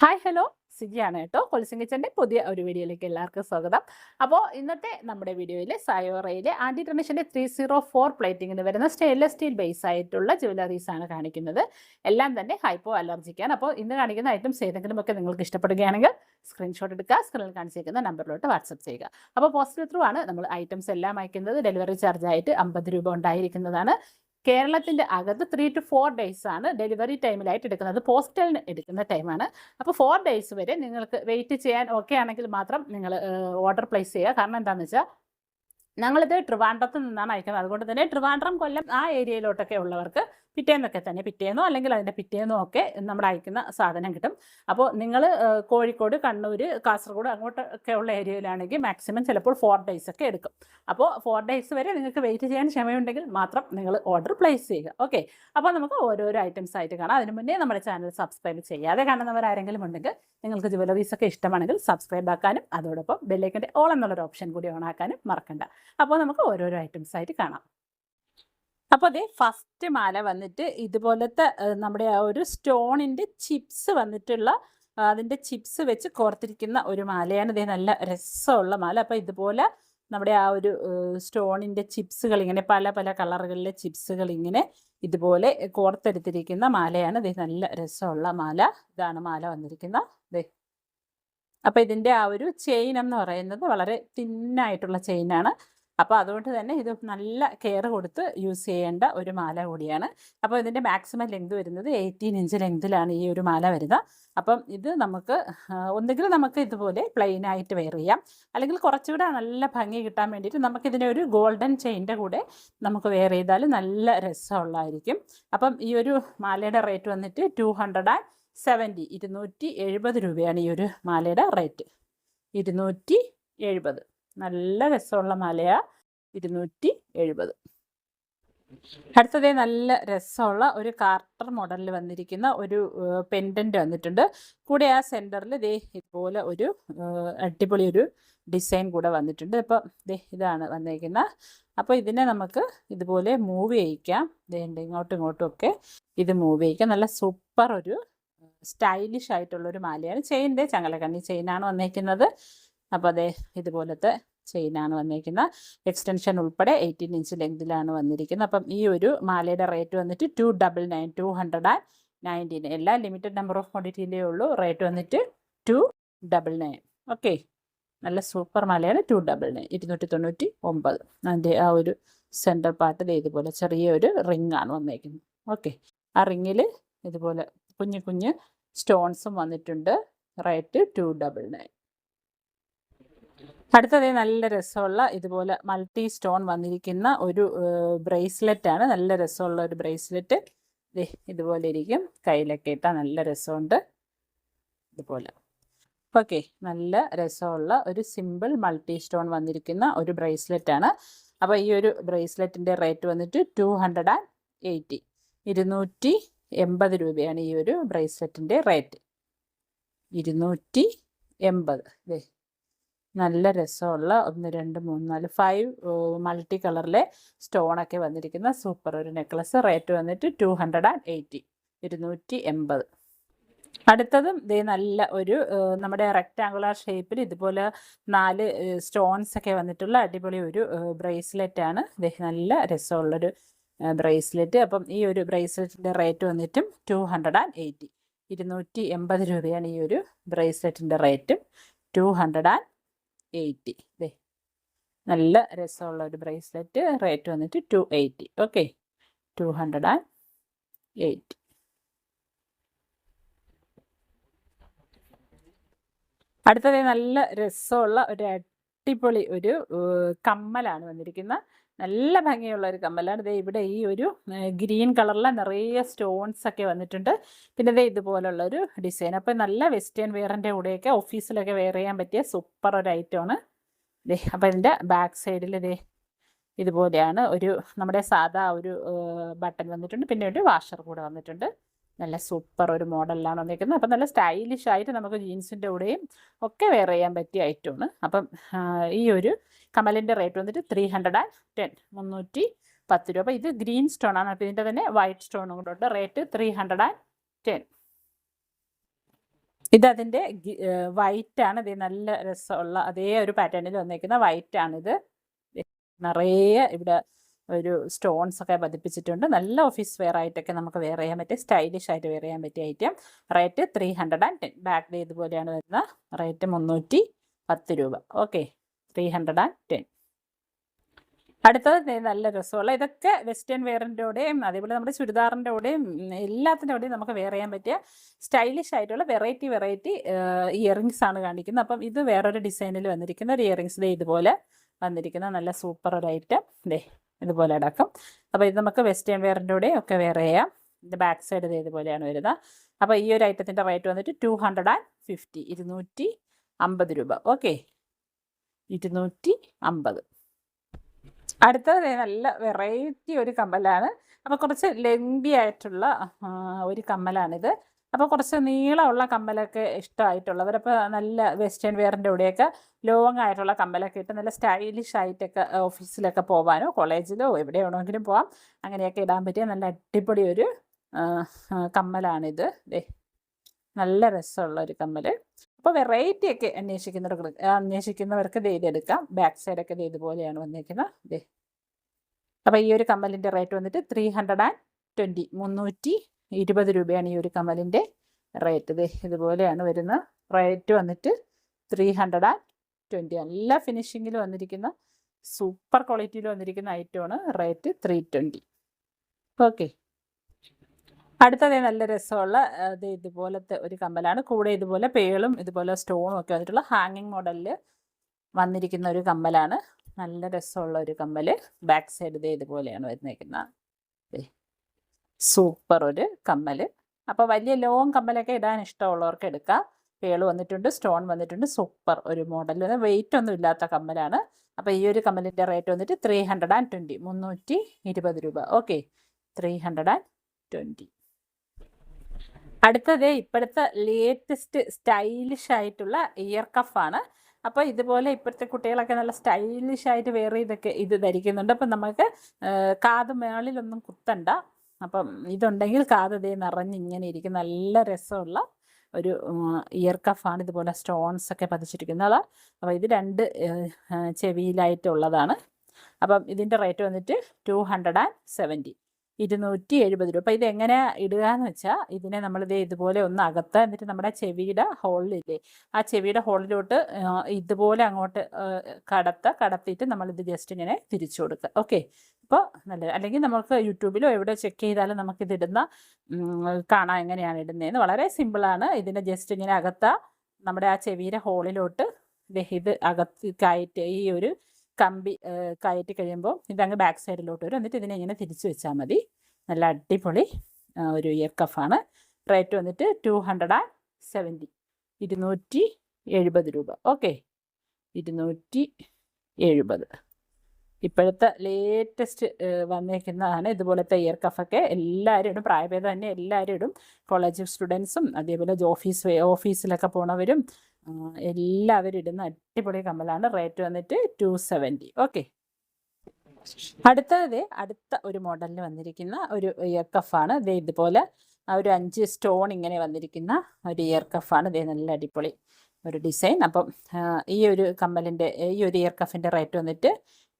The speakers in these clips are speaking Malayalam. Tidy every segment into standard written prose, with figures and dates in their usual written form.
ഹായ് ഹലോ സിജിയാണ് കേട്ടോ. കൊലുസിൻ കിച്ചൻ്റെ പുതിയ ഒരു വീഡിയോയിലേക്ക് എല്ലാവർക്കും സ്വാഗതം. അപ്പോൾ ഇന്നത്തെ നമ്മുടെ വീഡിയോയിൽ സയോറയിലെ ആൻറ്റി ട്രഡീഷൻ്റെ 304 പ്ലേറ്റിങ്ങിന് വരുന്ന സ്റ്റെയിൻലെസ് സ്റ്റീൽ ബേസ് ആയിട്ടുള്ള ജ്വല്ലറീസ് ആണ് കാണിക്കുന്നത്. എല്ലാം തന്നെ ഹൈപ്പോ അലർജിക്കാണ്. അപ്പോൾ ഇന്ന് കാണിക്കുന്ന ഐറ്റംസ് ഏതെങ്കിലുമൊക്കെ നിങ്ങൾക്ക് ഇഷ്ടപ്പെടുകയാണെങ്കിൽ സ്ക്രീൻഷോട്ട് എടുക്കുക, സ്ക്രീനിൽ കാണിച്ചിരിക്കുന്ന നമ്പറിലോട്ട് വാട്സപ്പ് ചെയ്യുക. അപ്പോൾ പോസ്റ്റൽ ത്രൂ ആണ് നമ്മൾ ഐറ്റംസ് എല്ലാം അയക്കുന്നത്. ഡെലിവറി ചാർജ് ആയിട്ട് 50 രൂപ ഉണ്ടായിരിക്കുന്നതാണ്. കേരളത്തിൻ്റെ അകത്ത് 3 to 4 ഡേയ്സ് ആണ് ഡെലിവറി ടൈമിലായിട്ട് എടുക്കുന്നത്. പോസ്റ്റലിന് എടുക്കുന്ന ടൈമാണ്. അപ്പോൾ 4 ഡേയ്സ് വരെ നിങ്ങൾക്ക് വെയിറ്റ് ചെയ്യാൻ ഓക്കെ ആണെങ്കിൽ മാത്രം നിങ്ങൾ ഓർഡർ പ്ലേസ് ചെയ്യുക. കാരണം എന്താണെന്ന് വെച്ചാൽ ഞങ്ങളിത് ട്രിവാൻഡ്രത്ത് നിന്നാണ് അയക്കുന്നത്. അതുകൊണ്ട് തന്നെ ട്രിവാൻഡ്രം, കൊല്ലം ആ ഏരിയയിലോട്ടൊക്കെ ഉള്ളവർക്ക് പിറ്റേന്നോ അല്ലെങ്കിൽ അതിൻ്റെ പിറ്റേന്നോ ഒക്കെ നമ്മൾ അയക്കുന്ന സാധനം കിട്ടും. അപ്പോൾ നിങ്ങൾ കോഴിക്കോട്, കണ്ണൂർ, കാസർഗോഡ് അങ്ങോട്ടൊക്കെ ഉള്ള ഏരിയയിലാണെങ്കിൽ മാക്സിമം ചിലപ്പോൾ 4 ഡേയ്സ് ഒക്കെ എടുക്കും. അപ്പോൾ 4 ഡേയ്സ് വരെ നിങ്ങൾക്ക് വെയിറ്റ് ചെയ്യാൻ ക്ഷമയുണ്ടെങ്കിൽ മാത്രം നിങ്ങൾ ഓർഡർ പ്ലേസ് ചെയ്യുക. ഓക്കെ, അപ്പോൾ നമുക്ക് ഓരോരോ ഐറ്റംസ് ആയിട്ട് കാണാം. അതിന് മുന്നേ നമ്മുടെ ചാനൽ സബ്സ്ക്രൈബ് ചെയ്യാതെ കാണുന്നവരാരെങ്കിലും ഉണ്ടെങ്കിൽ നിങ്ങൾക്ക് ജ്വല്ലറീസ് ഒക്കെ ഇഷ്ടമാണെങ്കിൽ സബ്സ്ക്രൈബ് ആക്കാനും അതോടൊപ്പം ബെല്ലൈക്കൻ്റെ ഓൾ എന്നുള്ളൊരു ഓപ്ഷൻ കൂടി ഓൺ ആക്കാനും മറക്കണ്ട. അപ്പോൾ നമുക്ക് ഓരോരോ ഐറ്റംസ് ആയിട്ട് കാണാം. അപ്പോൾ അതേ ഫസ്റ്റ് മാല വന്നിട്ട് ഇതുപോലത്തെ നമ്മുടെ ആ ഒരു സ്റ്റോണിൻ്റെ ചിപ്സ് വന്നിട്ടുള്ള അതിൻ്റെ ചിപ്സ് വെച്ച് കോർത്തിരിക്കുന്ന ഒരു മാലയാണ്. ഇതേ നല്ല രസമുള്ള മാല. അപ്പോൾ ഇതുപോലെ നമ്മുടെ ആ ഒരു സ്റ്റോണിൻ്റെ ചിപ്സുകൾ ഇങ്ങനെ പല പല കളറുകളിലെ ചിപ്സുകൾ ഇങ്ങനെ ഇതുപോലെ കോർത്തെടുത്തിരിക്കുന്ന മാലയാണ്. ഇതേ നല്ല രസമുള്ള മാല. ഇതാണ് മാല വന്നിരിക്കുന്ന. ഇതേ അപ്പോൾ ഇതിൻ്റെ ആ ഒരു ചെയിൻ എന്ന് പറയുന്നത് വളരെ തിന്നായിട്ടുള്ള ചെയിനാണ്. അപ്പോൾ അതുകൊണ്ട് തന്നെ ഇത് നല്ല കെയർ കൊടുത്ത് യൂസ് ചെയ്യേണ്ട ഒരു മാല കൂടിയാണ്. അപ്പോൾ ഇതിൻ്റെ മാക്സിമം ലെങ്ത് വരുന്നത് 18 ഇഞ്ച് ലെങ്തിലാണ് ഈ ഒരു മാല വരുന്നത്. അപ്പം ഇത് നമുക്ക് ഒന്നുകിൽ നമുക്ക് ഇതുപോലെ പ്ലെയിൻ ആയിട്ട് വെയർ ചെയ്യാം, അല്ലെങ്കിൽ കുറച്ചുകൂടെ നല്ല ഭംഗി കിട്ടാൻ വേണ്ടിയിട്ട് നമുക്കിതിനെ ഒരു ഗോൾഡൻ ചെയിൻ്റെ കൂടെ നമുക്ക് വെയർ ചെയ്താൽ നല്ല രസമുള്ളതായിരിക്കും. അപ്പം ഈ ഒരു മാലയുടെ റേറ്റ് വന്നിട്ട് 270 രൂപയാണ് ഈ ഒരു മാലയുടെ റേറ്റ്. 270. നല്ല രസമുള്ള മാലയാ. 270. അടുത്തത് നല്ല രസമുള്ള ഒരു കാർട്ടർ മോഡലിൽ വന്നിരിക്കുന്ന ഒരു പെൻഡൻറ്റ് വന്നിട്ടുണ്ട്. കൂടെ ആ സെൻറ്ററിൽ ദേ ഇതുപോലെ ഒരു അടിപൊളി ഒരു ഡിസൈൻ കൂടെ വന്നിട്ടുണ്ട്. അപ്പോൾ ദേ ഇതാണ് വന്നിരിക്കുന്നത്. അപ്പോൾ ഇതിനെ നമുക്ക് ഇതുപോലെ മൂവ് ചെയ്യിക്കാം. ഇങ്ങോട്ടും ഇങ്ങോട്ടും ഒക്കെ ഇത് മൂവ് ചെയ്യിക്കാം. നല്ല സൂപ്പർ ഒരു സ്റ്റൈലിഷ് ആയിട്ടുള്ളൊരു മാലയാണ്. ചെയിൻ്റെ ചങ്ങലക്കണ്ണി ചെയിനാണ് വന്നിരിക്കുന്നത്. അപ്പോൾ അതേ ഇതുപോലത്തെ ചെയിനാണ് വന്നിരിക്കുന്നത്. എക്സ്റ്റൻഷൻ ഉൾപ്പെടെ 18 ഇഞ്ച് ലെങ്തിലാണ് വന്നിരിക്കുന്നത്. അപ്പം ഈ ഒരു മാലയുടെ റേറ്റ് വന്നിട്ട് 299. എല്ലാ ലിമിറ്റഡ് നമ്പർ ഓഫ് ക്വാണ്ടിറ്റിയിലേ ഉള്ളൂ. റേറ്റ് വന്നിട്ട് 299. ഓക്കെ, നല്ല സൂപ്പർ മാലയാണ്. 299, 299. അതിൻ്റെ ആ ഒരു സെൻറ്റർ പാർട്ടിൽ ഇതുപോലെ ചെറിയൊരു റിംഗ് ആണ് വന്നിരിക്കുന്നത്. ഓക്കെ, ആ റിങ്ങിൽ ഇതുപോലെ കുഞ്ഞു കുഞ്ഞ് സ്റ്റോൺസും വന്നിട്ടുണ്ട്. റേറ്റ് 299. അടുത്തത് നല്ല രസമുള്ള ഇതുപോലെ മൾട്ടി സ്റ്റോൺ വന്നിരിക്കുന്ന ഒരു ബ്രേസ്ലെറ്റ് ആണ്. നല്ല രസമുള്ള ഒരു ബ്രേസ്ലെറ്റ്. ഇതുപോലെ ഇരിക്കും. കയ്യിലൊക്കെ ഇട്ടാൽ നല്ല രസമുണ്ട്. ഇതുപോലെ ഓക്കെ, നല്ല രസമുള്ള ഒരു സിമ്പിൾ മൾട്ടി സ്റ്റോൺ വന്നിരിക്കുന്ന ഒരു ബ്രേസ്ലെറ്റ് ആണ്. അപ്പോൾ ഈ ഒരു ബ്രേസ്ലെറ്റിൻ്റെ റേറ്റ് വന്നിട്ട് 280. 280 രൂപയാണ് ഈ ഒരു ബ്രേസ്ലെറ്റിൻ്റെ റേറ്റ്. 280. നല്ല രസമുള്ള 1 2 3 4 5 മൾട്ടി കളറിലെ സ്റ്റോണൊക്കെ വന്നിരിക്കുന്ന സൂപ്പർ ഒരു നെക്ലസ്. റേറ്റ് വന്നിട്ട് 280. 280. അടുത്തതും ഇതേ നല്ല ഒരു നമ്മുടെ റെക്റ്റാങ്കുലർ ഷേപ്പിൽ ഇതുപോലെ 4 സ്റ്റോൺസ് ഒക്കെ വന്നിട്ടുള്ള അടിപൊളി ഒരു ബ്രേസ്ലെറ്റ് ആണ്. ഇതേ നല്ല രസമുള്ളൊരു ബ്രേസ്ലെറ്റ്. അപ്പം ഈ ഒരു ബ്രേസ്ലെറ്റിൻ്റെ റേറ്റ് വന്നിട്ടും 280. 280 രൂപയാണ് ഈ ഒരു ബ്രേസ്ലെറ്റിൻ്റെ റേറ്റ്. 280. നല്ല രസമുള്ള ഒരു ബ്രേസ്ലെറ്റ്. റേറ്റ് വന്നിട്ട് 280. ഓക്കെ, 280. അടുത്തത് നല്ല രസമുള്ള ഒരു അടിപൊളി ഒരു കമ്മലാണ് വന്നിരിക്കുന്നത്. നല്ല ഭംഗിയുള്ള ഒരു കമ്മലാണ്. ദേ ഇവിടെ ഈ ഒരു ഗ്രീൻ കളറിലെ നിറയെ സ്റ്റോൺസ് ഒക്കെ വന്നിട്ടുണ്ട്. പിന്നെ ദേ ഇതുപോലുള്ള ഒരു ഡിസൈൻ. അപ്പോൾ നല്ല വെസ്റ്റേൺ വെയറിൻ്റെ കൂടെയൊക്കെ ഓഫീസിലൊക്കെ വെയർ ചെയ്യാൻ പറ്റിയ സൂപ്പർ ഒരു ഐറ്റമാണ്. ദേ അപ്പോൾ ഇതിൻ്റെ ബാക്ക് സൈഡിൽ ദേ ഇതുപോലെയാണ് ഒരു നമ്മുടെ സാധാ ഒരു ബട്ടൺ വന്നിട്ടുണ്ട്. പിന്നെ ഒരു വാഷർ കൂടെ വന്നിട്ടുണ്ട്. നല്ല സൂപ്പർ ഒരു മോഡലിലാണ് വന്നിരിക്കുന്നത്. അപ്പം നല്ല സ്റ്റൈലിഷ് ആയിട്ട് നമുക്ക് ജീൻസിൻ്റെ കൂടെയും ഒക്കെ വെയർ ചെയ്യാൻ പറ്റിയ ഐറ്റമാണ്. അപ്പം ഈ ഒരു കമലിൻ്റെ റേറ്റ് വന്നിട്ട് 310. 310 രൂപ. ഇത് ഗ്രീൻ സ്റ്റോൺ ആണ്. അപ്പോൾ ഇതിൻ്റെ തന്നെ വൈറ്റ് സ്റ്റോണും കൂടെ ഉണ്ട്. റേറ്റ് 310. ഇതതിൻ്റെ വൈറ്റാണ്. ഇത് നല്ല രസമുള്ള അതേ ഒരു പാറ്റേണിൽ വന്നേക്കുന്ന വൈറ്റാണിത്. നിറയെ ഇവിടെ ഒരു സ്റ്റോൺസ് ഒക്കെ പതിപ്പിച്ചിട്ടുണ്ട്. നല്ല ഓഫീസ് വെയർ ആയിട്ടൊക്കെ നമുക്ക് വെയർ ചെയ്യാൻ പറ്റിയ സ്റ്റൈലിഷ് ആയിട്ട് വെയർ ചെയ്യാൻ പറ്റിയ ഐറ്റം. റേറ്റ് 310. ബാക്ക് ഇതുപോലെയാണ് വരുന്നത്. റേറ്റ് 310 രൂപ. ഓക്കെ, 310. അടുത്തത് നല്ല രസമുള്ള, ഇതൊക്കെ വെസ്റ്റേൺ വെയറിൻ്റെ കൂടെയും അതേപോലെ നമ്മുടെ ചുരിദാറിൻ്റെ കൂടെയും എല്ലാത്തിൻ്റെ കൂടെയും നമുക്ക് വെയർ ചെയ്യാൻ പറ്റിയ സ്റ്റൈലിഷ് ആയിട്ടുള്ള വെറൈറ്റി ഇയറിങ്സ് ആണ് കാണിക്കുന്നത്. അപ്പം ഇത് വേറൊരു ഡിസൈനിൽ വന്നിരിക്കുന്ന ഒരു ഇയറിങ്സ് ഇതുപോലെ വന്നിരിക്കുന്ന നല്ല സൂപ്പർ ഒരു ഐറ്റം ഇതുപോലെ അടക്കം. അപ്പോൾ ഇത് നമുക്ക് വെസ്റ്റേൺ വെയറിൻ്റെ കൂടെ ഒക്കെ വെയർ ചെയ്യാം. ഇതിൻ്റെ ബാക്ക് സൈഡ് ഇതുപോലെയാണ് വരുന്നത്. അപ്പോൾ ഈ ഒരു ഐറ്റത്തിൻ്റെ റേറ്റ് വന്നിട്ട് 250, 250 രൂപ. ഓക്കെ, 250. അടുത്തത് നല്ല വെറൈറ്റി ഒരു കമ്മലാണ്. അപ്പോൾ കുറച്ച് ലെങ്തി ആയിട്ടുള്ള ഒരു കമ്മലാണിത്. അപ്പോൾ കുറച്ച് നീളമുള്ള കമ്മലൊക്കെ ഇഷ്ടമായിട്ടുള്ളവർ, അപ്പോൾ നല്ല വെസ്റ്റേൺ വെയറിൻ്റെ കൂടെയൊക്കെ ലോങ് ആയിട്ടുള്ള കമ്മലൊക്കെ ഇട്ട് നല്ല സ്റ്റൈലിഷ് ആയിട്ടൊക്കെ ഓഫീസിലൊക്കെ പോകാനോ കോളേജിലോ എവിടെ വേണമെങ്കിലും പോകാം, അങ്ങനെയൊക്കെ ഇടാൻ പറ്റിയ നല്ല അടിപൊളി ഒരു കമ്മലാണിത്. നല്ല രസമുള്ള ഒരു കമ്മൽ. അപ്പോൾ വെറൈറ്റി ഒക്കെ അന്വേഷിക്കുന്നവർക്ക് ഇതെടുക്കാം. ബാക്ക് സൈഡൊക്കെ ഇതുപോലെയാണ് വന്നിരിക്കുന്നത്. അപ്പോൾ ഈ ഒരു കമ്മലിൻ്റെ റേറ്റ് വന്നിട്ട് 320, 320 രൂപയാണ് ഈ ഒരു കമ്മലിൻ്റെ റേറ്റ്. ഇതുപോലെയാണ് വരുന്ന റേറ്റ് വന്നിട്ട് 320. നല്ല ഫിനിഷിങ്ങിൽ വന്നിരിക്കുന്ന സൂപ്പർ ക്വാളിറ്റിയിൽ വന്നിരിക്കുന്ന ഐറ്റമാണ്. റേറ്റ് 320. ഓക്കെ, അടുത്തത് നല്ല രസമുള്ള ഇതുപോലത്തെ ഒരു കമ്മലാണ്. കൂടെ ഇതുപോലെ പേളും ഇതുപോലെ സ്റ്റോണും ഒക്കെ വന്നിട്ടുള്ള ഹാങ്ങിങ് മോഡലിൽ വന്നിരിക്കുന്ന ഒരു കമ്മലാണ്. നല്ല രസമുള്ള ഒരു കമ്മൽ. ബാക്ക് സൈഡ് ഇതുപോലെയാണ് വരുന്നേക്കുന്നത്. സൂപ്പർ ഒരു കമ്മൽ. അപ്പോൾ വലിയ ലോങ് കമ്മലൊക്കെ ഇടാൻ ഇഷ്ടമുള്ളവർക്ക് എടുക്കാം. പേള് വന്നിട്ടുണ്ട്, സ്റ്റോൺ വന്നിട്ടുണ്ട്. സൂപ്പർ ഒരു മോഡൽ, വെയിറ്റ് ഒന്നും ഇല്ലാത്ത കമ്മലാണ്. അപ്പോൾ ഈ ഒരു കമ്മലിൻ്റെ റേറ്റ് വന്നിട്ട് 320, 320 രൂപ. ഓക്കെ, 320. അടുത്തത് ഇപ്പോഴത്തെ ലേറ്റസ്റ്റ് സ്റ്റൈലിഷ് ആയിട്ടുള്ള ഇയർ കഫാണ്. അപ്പോൾ ഇതുപോലെ ഇപ്പോഴത്തെ കുട്ടികളൊക്കെ നല്ല സ്റ്റൈലിഷ് ആയിട്ട് വെയർ ചെയ്തൊക്കെ ഇത് ധരിക്കുന്നുണ്ട്. അപ്പം നമുക്ക് കാത് മേളിലൊന്നും കുത്തണ്ട. അപ്പം ഇതുണ്ടെങ്കിൽ കാത് നിറഞ്ഞിങ്ങനെ ഇരിക്കും. നല്ല രസമുള്ള ഒരു ഇയർ കഫാണ്. ഇതുപോലെ സ്റ്റോൺസ് ഒക്കെ പതിച്ചിരിക്കുന്നത്. അപ്പോൾ ഇത് 2 ചെവിയിലായിട്ടുള്ളതാണ്. അപ്പം ഇതിൻ്റെ റേറ്റ് വന്നിട്ട് 270, 270 രൂപ. അപ്പോൾ ഇത് ഇടുക എന്ന് വെച്ചാൽ ഇതിനെ നമ്മളിത് ഇതുപോലെ ഒന്ന് അകത്ത്, എന്നിട്ട് നമ്മുടെ ചെവിയുടെ ഹോളിലില്ലേ, ആ ചെവിയുടെ ഹോളിലോട്ട് ഇതുപോലെ അങ്ങോട്ട് കടത്തിയിട്ട് നമ്മളിത് ജസ്റ്റ് ഇങ്ങനെ തിരിച്ചു കൊടുക്കുക. ഓക്കെ, അപ്പോൾ നല്ലത്. അല്ലെങ്കിൽ നമുക്ക് യൂട്യൂബിലോ എവിടെ ചെക്ക് ചെയ്താലും നമുക്കിതിടുന്ന കാണാം എങ്ങനെയാണ് ഇടുന്നതെന്ന്. വളരെ സിമ്പിളാണ്. ഇതിനെ ജസ്റ്റ് ഇങ്ങനെ നമ്മുടെ ആ ചെവിയുടെ ഹോളിലോട്ട് ഇത് കയറ്റി ഈ ഒരു കമ്പി കയറ്റി കഴിയുമ്പോൾ ഇതങ്ങ് ബാക്ക് സൈഡിലോട്ട് വരും. എന്നിട്ട് ഇതിനെ ഇങ്ങനെ തിരിച്ചു വെച്ചാൽ മതി. നല്ല അടിപൊളി ഒരു ഇയർ കഫാണ്. റേറ്റ് വന്നിട്ട് 270, 270 രൂപ. ഓക്കെ, 270. ഇപ്പോഴത്തെ ലേറ്റസ്റ്റ് വന്നേക്കുന്നതാണ് ഇതുപോലത്തെ ഇയർ കഫൊക്കെ. എല്ലാവരും ഇടും, പ്രായഭേദം തന്നെ എല്ലാവരും ഇടും. കോളേജ് സ്റ്റുഡൻസും അതേപോലെ ഓഫീസിലൊക്കെ പോണവരും എല്ലാവരും ഇടുന്ന അടിപൊളി കമ്മലാണ്. റേറ്റ് വന്നിട്ട് 270. ഓക്കെ, അടുത്ത ഒരു മോഡലിൽ വന്നിരിക്കുന്ന ഒരു ഇയർ കഫാണ്. ഇതുപോലെ ഒരു 5 സ്റ്റോൺ ഇങ്ങനെ വന്നിരിക്കുന്ന ഒരു ഇയർ കഫാണ്. നല്ല അടിപൊളി ഒരു ഡിസൈൻ. അപ്പം ഈ ഒരു കമ്മലിൻ്റെ ഈ ഒരു ഇയർ കഫിൻ്റെ റേറ്റ് വന്നിട്ട്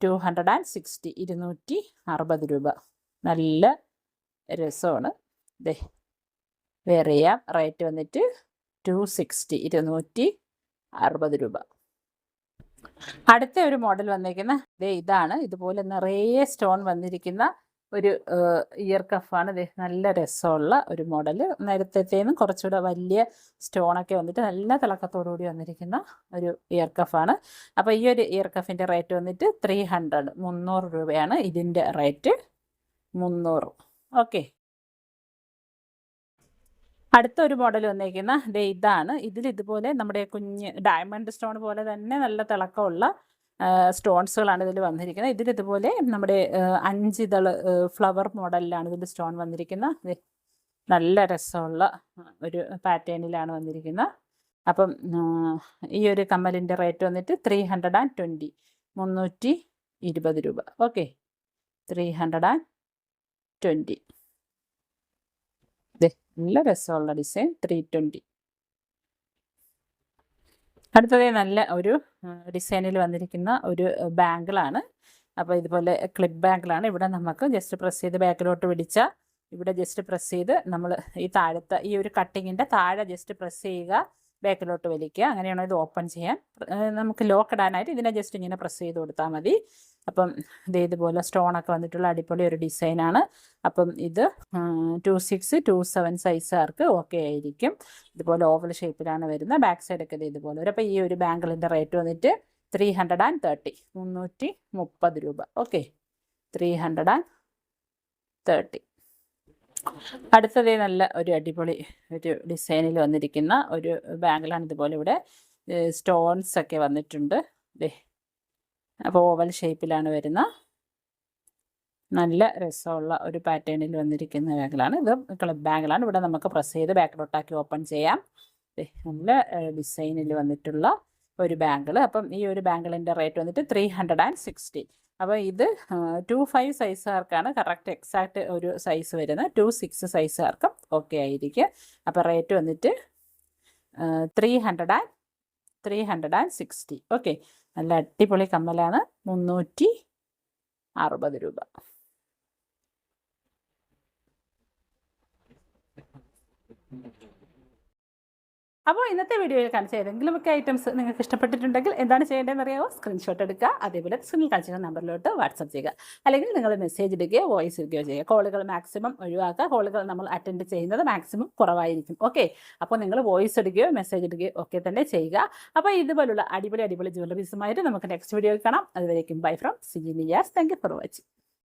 260, 260 രൂപ. നല്ല രസമാണ്. വെയർ ചെയ്യാം. റേറ്റ് വന്നിട്ട് 260, 260 രൂപ. അടുത്ത ഒരു മോഡൽ വന്നിരിക്കുന്ന ഇതാണ്. ഇതുപോലെ നിറയെ സ്റ്റോൺ വന്നിരിക്കുന്ന ഒരു ഇയർ കഫാണ്. നല്ല രസമുള്ള ഒരു മോഡൽ. നേരത്തേന്നും കുറച്ചുകൂടെ വലിയ സ്റ്റോണൊക്കെ വന്നിട്ട് നല്ല തിളക്കത്തോടുകൂടി വന്നിരിക്കുന്ന ഒരു ഇയർ കഫാണ്. അപ്പോൾ ഈ ഒരു ഇയർ കഫിൻ്റെ റേറ്റ് വന്നിട്ട് 300, 300 രൂപയാണ് ഇതിൻ്റെ റേറ്റ്. 300. ഓക്കെ, അടുത്ത ഒരു മോഡൽ വന്നിരിക്കുന്ന ഇതാണ്. ഇതുപോലെ നമ്മുടെ കുഞ്ഞ് ഡയമണ്ട് സ്റ്റോൺ പോലെ തന്നെ നല്ല തിളക്കമുള്ള സ്റ്റോൺസുകളാണ് ഇതിൽ വന്നിരിക്കുന്നത്. ഇതിലിതുപോലെ നമ്മുടെ 5 ഇതള് ഫ്ലവർ മോഡലിലാണ് ഇതിൽ സ്റ്റോൺ വന്നിരിക്കുന്നത്. നല്ല രസമുള്ള ഒരു പാറ്റേണിലാണ് വന്നിരിക്കുന്നത്. അപ്പം ഈ ഒരു കമ്മലിൻ്റെ റേറ്റ് വന്നിട്ട് 320, 320 രൂപ. ഓക്കെ, 320. നല്ല രസമുള്ള ഡിസൈൻ. 320. അടുത്തത് നല്ല ഒരു ഡിസൈനിൽ വന്നിരിക്കുന്ന ഒരു ബാങ്കിളാണ്. അപ്പോൾ ഇതുപോലെ ക്ലിപ്പ് ബാങ്കിളാണ്. ഇവിടെ നമുക്ക് ജസ്റ്റ് പ്രസ് ചെയ്ത് ബാക്കിലോട്ട് പിടിച്ചാൽ ഇവിടെ ജസ്റ്റ് പ്രസ് ചെയ്ത് നമ്മൾ ഈ താഴത്തെ ഈ ഒരു കട്ടിങ്ങിൻ്റെ താഴെ ജസ്റ്റ് പ്രസ് ചെയ്യുക, ബാക്കിലോട്ട് വലിക്കുക. അങ്ങനെയാണോ ഇത് ഓപ്പൺ ചെയ്യാൻ. നമുക്ക് ലോക്ക് ഇടാനായിട്ട് ഇതിനെ ജസ്റ്റ് ഇങ്ങനെ പ്രസ് ചെയ്ത് കൊടുത്താൽ മതി. അപ്പം ഇതുപോലെ സ്റ്റോണൊക്കെ വന്നിട്ടുള്ള അടിപൊളി ഒരു ഡിസൈനാണ്. അപ്പം ഇത് 26, 27 സൈസുകാർക്ക് ഓക്കെ ആയിരിക്കും. ഇതുപോലെ ഓവൽ ഷേപ്പിലാണ് വരുന്നത്. ബാക്ക് സൈഡൊക്കെ ഇതുപോലെ വരും. അപ്പോൾ ഈ ഒരു ബാങ്കിളിൻ്റെ റേറ്റ് വന്നിട്ട് 330, 330 രൂപ. ഓക്കെ, 330. അടുത്തതേ നല്ല ഒരു അടിപൊളി ഒരു ഡിസൈനിൽ വന്നിരിക്കുന്ന ഒരു ബാങ്കിളാണ്. ഇതുപോലെ ഇവിടെ സ്റ്റോൺസ് ഒക്കെ വന്നിട്ടുണ്ട്. അപ്പോൾ ഓവൽ ഷേപ്പിലാണ് വരുന്ന നല്ല രസമുള്ള ഒരു പാറ്റേണിൽ വന്നിരിക്കുന്ന ബാങ്കിളാണ്. ഇത് ക്ലിപ്പ് ബാങ്കിളാണ്. ഇവിടെ നമുക്ക് പ്രസ് ചെയ്ത് ബാക്കിലോട്ടാക്കി ഓപ്പൺ ചെയ്യാം. നല്ല ഡിസൈനിൽ വന്നിട്ടുള്ള ഒരു ബാങ്കിൾ. അപ്പം ഈ ഒരു ബാങ്കിളിൻ്റെ റേറ്റ് വന്നിട്ട് 360. അപ്പോൾ ഇത് 25 സൈസുകാർക്കാണ് കറക്റ്റ് എക്സാക്റ്റ് ഒരു സൈസ് വരുന്നത്. 26 സൈസുകാർക്കും ഓക്കെ ആയിരിക്കും. അപ്പോൾ റേറ്റ് വന്നിട്ട് 360. ഓക്കെ, നല്ല അടിപൊളി കമ്മലാണ്. 360 രൂപ. അപ്പോൾ ഇന്നത്തെ വീഡിയോയിൽ കാണിച്ച ഏതെങ്കിലുമൊക്കെ ഐറ്റംസ് നിങ്ങൾക്ക് ഇഷ്ടപ്പെട്ടിട്ടുണ്ടെങ്കിൽ എന്താണ് ചെയ്യേണ്ടതെന്ന് അറിയാമോ? സ്ക്രീൻഷോട്ട് എടുക്കുക, അതേപോലെ സ്ക്രീനിൽ കാണിച്ച നമ്പറിലോട്ട് വാട്സപ്പ് ചെയ്യുക. അല്ലെങ്കിൽ നിങ്ങൾ മെസ്സേജ് ഇടുകയോ വോയിസ് ഇടുകയോ ചെയ്യുക. കോളുകൾ മാക്സിമം ഒഴിവാക്കുക. കോളുകൾ നമ്മൾ അറ്റൻഡ് ചെയ്യുന്നത് മാക്സിമം കുറവായിരിക്കും. ഓക്കെ, അപ്പോൾ നിങ്ങൾ വോയിസ് ഇടുകയോ മെസ്സേജ് ഇടുകയോ ഒക്കെ തന്നെ ചെയ്യുക. അപ്പോൾ ഇതുപോലുള്ള അടിപൊളി ജ്വല്ലറീസുമായിട്ട് നമുക്ക് നെക്സ്റ്റ് വീഡിയോയിൽ കാണാം. അതുവരേക്കും bye from CG Niyas. Thank you for watching.